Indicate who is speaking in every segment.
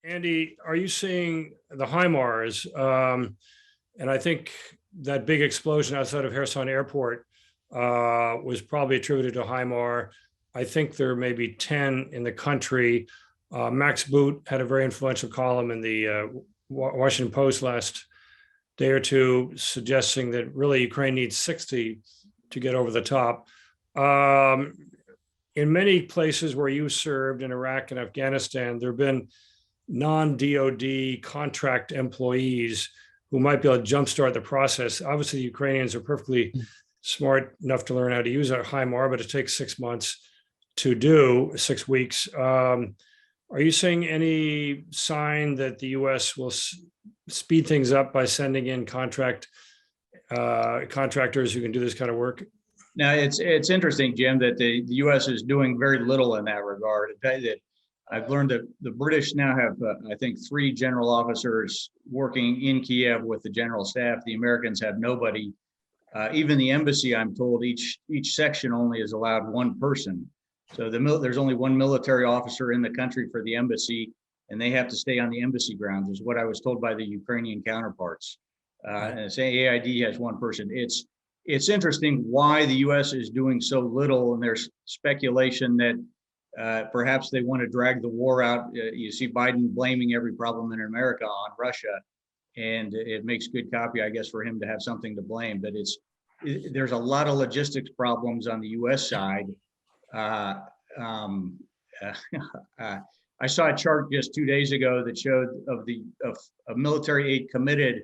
Speaker 1: Andy, are you seeing the HIMARS? And I think that big explosion outside of Kherson Airport was probably attributed to HIMAR. I think there may be 10 in the country. Max Boot had a very influential column in the Washington Post last day or two, suggesting that really Ukraine needs 60 to get over the top. In many places where you served in Iraq and Afghanistan, there have been non-DoD contract employees who might be able to jumpstart the process. Obviously, the Ukrainians are perfectly smart enough to learn how to use a HIMAR, but it takes 6 months to do, 6 weeks. Are you seeing any sign that the U.S. will speed things up by sending in contractors who can do this kind of work?
Speaker 2: Now, it's interesting, Jim, that the U.S. is doing very little in that regard. I've learned that the British now have, I think, 3 general officers working in Kyiv with the general staff. The Americans have nobody. Even the embassy, I'm told, each section only is allowed 1 person. So there's only 1 military officer in the country for the embassy, and they have to stay on the embassy grounds, is what I was told by the Ukrainian counterparts. And saying AID has 1 person. It's interesting why the U.S. is doing so little, and there's speculation that perhaps they want to drag the war out. You see Biden blaming every problem in America on Russia, and it makes good copy, I guess, for him to have something to blame. But there's a lot of logistics problems on the U.S. side. I saw a chart just 2 days ago that showed of military aid committed.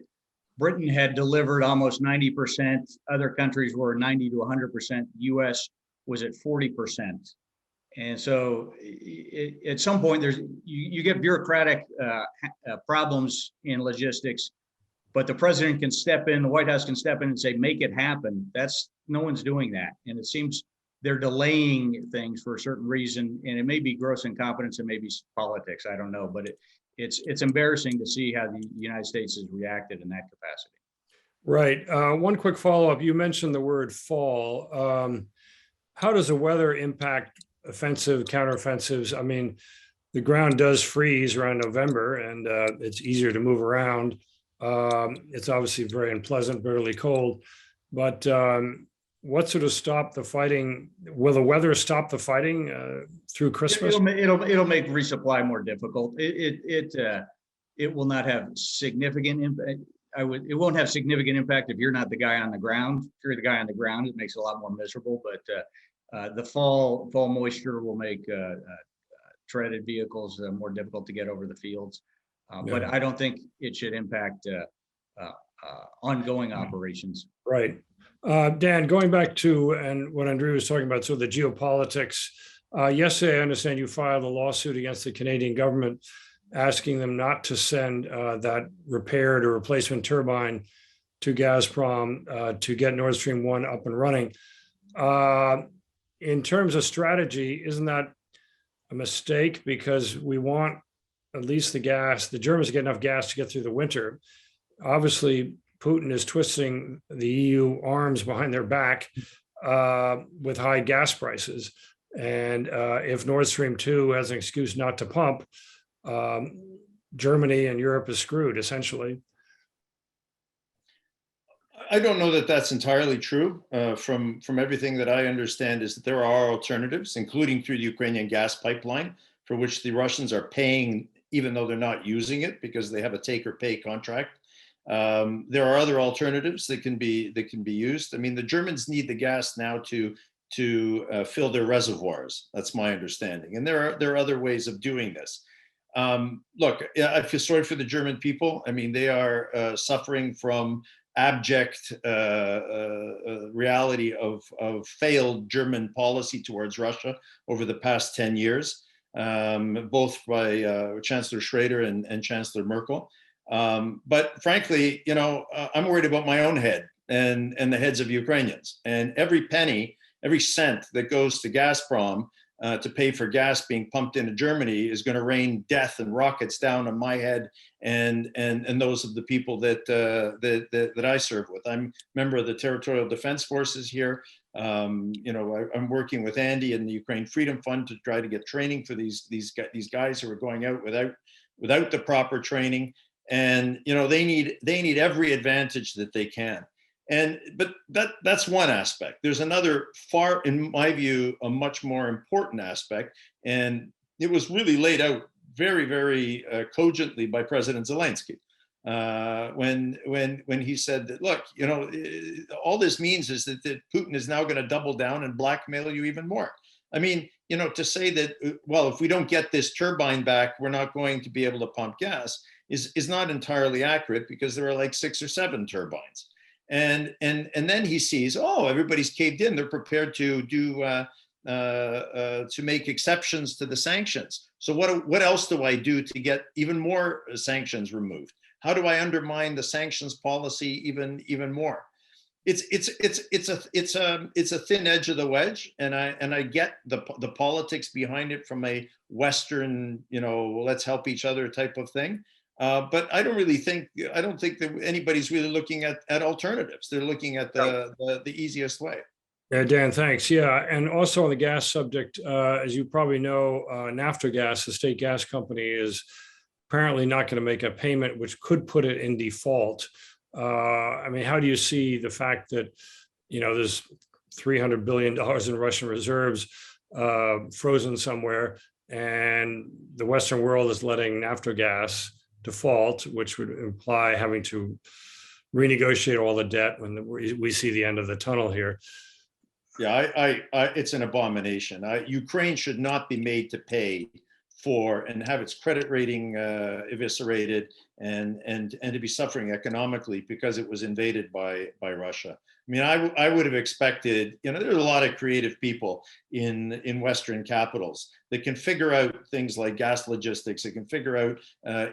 Speaker 2: Britain had delivered almost 90%. Other countries were 90 to 100%. U.S. was at 40%. And so at some point, you get bureaucratic problems in logistics, but the president can step in, the White House can step in and say, make it happen. No one's doing that. And it seems they're delaying things for a certain reason, and it may be gross incompetence, it may be politics, I don't know, but it's embarrassing to see how the United States has reacted in that capacity.
Speaker 1: Right. One quick follow-up. You mentioned the word fall. How does the weather impact offensive, counteroffensives? I mean, the ground does freeze around November, and it's easier to move around. It's obviously very unpleasant, bitterly cold. But what sort of stop the fighting? Will the weather stop the fighting through Christmas?
Speaker 2: It'll make resupply more difficult. It will not have significant impact. It won't have significant impact if you're not the guy on the ground. If you're the guy on the ground, it makes it a lot more miserable. But the fall moisture will make treaded vehicles more difficult to get over the fields. But I don't think it should impact ongoing operations.
Speaker 1: Right. Dan, going back to and what Andrii was talking about, so the geopolitics. Yesterday, I understand you filed a lawsuit against the Canadian government, asking them not to send that repaired or replacement turbine to Gazprom to get Nord Stream 1 up and running. In terms of strategy, isn't that a mistake? Because we want at least the gas, the Germans get enough gas to get through the winter. Obviously, Putin is twisting the EU arms behind their back with high gas prices. And if Nord Stream 2 has an excuse not to pump, Germany and Europe is screwed, essentially.
Speaker 3: I don't know that that's entirely true. From everything that I understand is that there are alternatives, including through the Ukrainian gas pipeline, for which the Russians are paying, even though they're not using it, because they have a take or pay contract. There are other alternatives that can be used. I mean, the Germans need the gas now to fill their reservoirs. That's my understanding, and there are other ways of doing this. Look, I feel sorry for the German people. I mean, they are suffering from abject reality of failed German policy towards Russia over the past 10 years, both by Chancellor Schrader and Chancellor Merkel. But frankly, I'm worried about my own head and the heads of Ukrainians. And every penny, every cent that goes to Gazprom to pay for gas being pumped into Germany is going to rain death and rockets down on my head and those of the people that I serve with. I'm a member of the Territorial Defense Forces here. I'm working with Andy and the Ukraine Freedom Fund to try to get training for these guys who are going out without the proper training, and they need every advantage that they can. But that's one aspect. There's another, far, in my view, a much more important aspect, and it was really laid out very, very cogently by President Zelensky when he said that, look, all this means is that Putin is now going to double down and blackmail you even more. I mean, to say that, well, if we don't get this turbine back, we're not going to be able to pump gas is not entirely accurate, because there are like 6 or 7 turbines. And then he sees, oh, everybody's caved in. They're prepared to make exceptions to the sanctions. So what else do I do to get even more sanctions removed? How do I undermine the sanctions policy even more? It's a thin edge of the wedge, and I get the politics behind it from a Western, let's help each other type of thing. But I don't think that anybody's really looking at alternatives. They're looking at the easiest way.
Speaker 1: Yeah, Dan, thanks. Yeah, and also on the gas subject, as you probably know, Naftogaz, the state gas company, is apparently not going to make a payment, which could put it in default. I mean, how do you see the fact that, there's $300 billion in Russian reserves frozen somewhere, and the Western world is letting Naftogaz default, which would imply having to renegotiate all the debt when we see the end of the tunnel here?
Speaker 3: Yeah, it's an abomination. Ukraine should not be made to pay for and have its credit rating eviscerated and to be suffering economically because it was invaded by Russia. I mean, I would have expected, there's a lot of creative people in Western capitals that can figure out things like gas logistics. They can figure out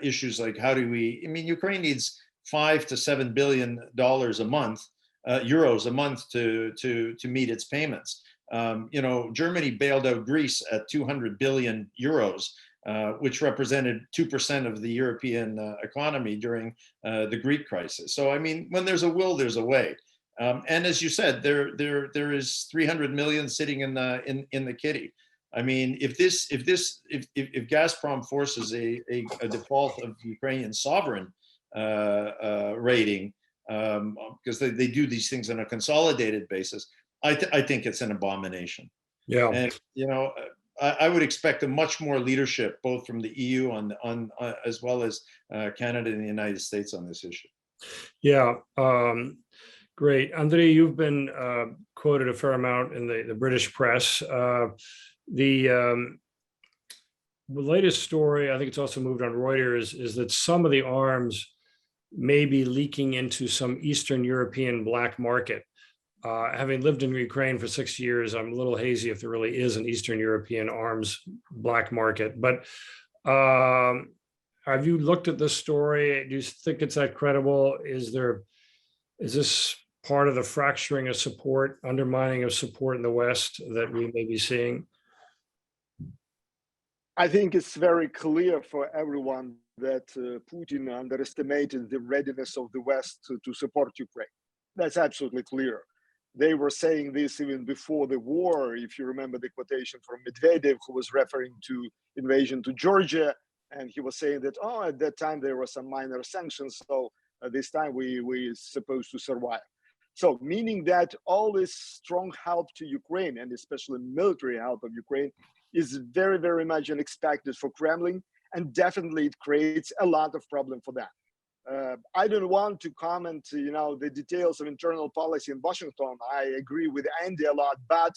Speaker 3: issues like Ukraine needs $5 to $7 billion a month, euros a month to meet its payments. Germany bailed out Greece at 200 billion euros, which represented 2% of the European economy during the Greek crisis. So, I mean, when there's a will, there's a way. And as you said, there is 300 million sitting in the kitty. I mean, if Gazprom forces a default of Ukrainian sovereign rating, because they do these things on a consolidated basis, I think it's an abomination.
Speaker 1: Yeah,
Speaker 3: and I would expect a much more leadership, both from the EU on as well as Canada and the United States on this issue.
Speaker 1: Yeah, great, Andrii. You've been quoted a fair amount in the British press. The latest story, I think it's also moved on Reuters, is that some of the arms may be leaking into some Eastern European black market. Having lived in Ukraine for 6 years, I'm a little hazy if there really is an Eastern European arms black market. But have you looked at this story? Do you think it's that credible? Is this part of the fracturing of support, undermining of support in the West that we may be seeing?
Speaker 4: I think it's very clear for everyone that Putin underestimated the readiness of the West to support Ukraine. That's absolutely clear. They were saying this even before the war. If you remember the quotation from Medvedev, who was referring to invasion to Georgia, and he was saying that, at that time there were some minor sanctions, so this time we're supposed to survive. So meaning that all this strong help to Ukraine, and especially military help of Ukraine, is very, very much unexpected for Kremlin, and definitely it creates a lot of problem for them. I don't want to comment, the details of internal policy in Washington. I agree with Andy a lot, but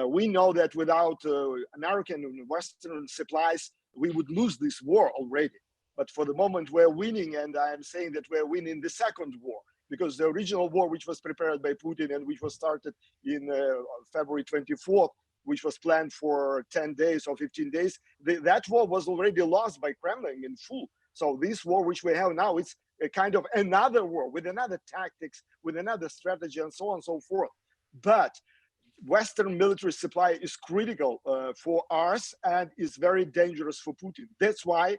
Speaker 4: we know that without American and Western supplies, we would lose this war already. But for the moment, we're winning, and I am saying that we're winning the second war, because the original war, which was prepared by Putin and which was started in February 24th, which was planned for 10 days or 15 days, that war was already lost by Kremlin in full. So this war, which we have now, it's a kind of another war with another tactics, with another strategy, and so on and so forth. But Western military supply is critical for us and is very dangerous for Putin. That's why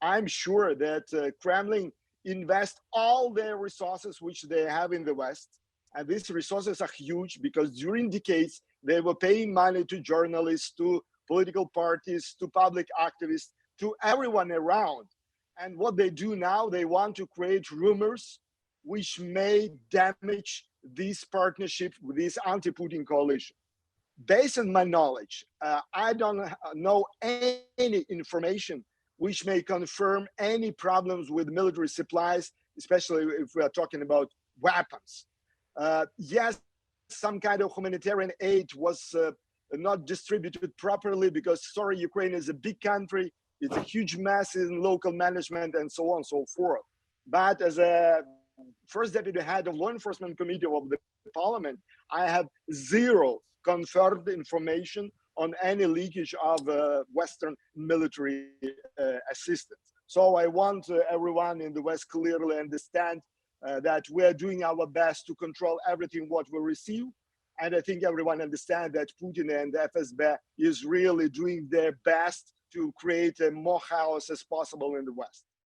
Speaker 4: I'm sure that Kremlin invest all their resources which they have in the West. And these resources are huge because during decades, they were paying money to journalists, to political parties, to public activists, to everyone around. And what they do now, they want to create rumors which may damage this partnership with this anti-Putin coalition. Based on my knowledge, I don't know any information which may confirm any problems with military supplies, especially if we are talking about weapons. Yes, some kind of humanitarian aid was not distributed properly because, sorry, Ukraine is a big country. It's a huge mess in local management and so on and so forth. But as a first deputy head of law enforcement committee of the parliament, I have zero confirmed information on any leakage of Western military assistance. So I want everyone in the West clearly understand that we are doing our best to control everything what we receive. And I think everyone understands that Putin and the FSB is really doing their best to create more chaos as possible in the West.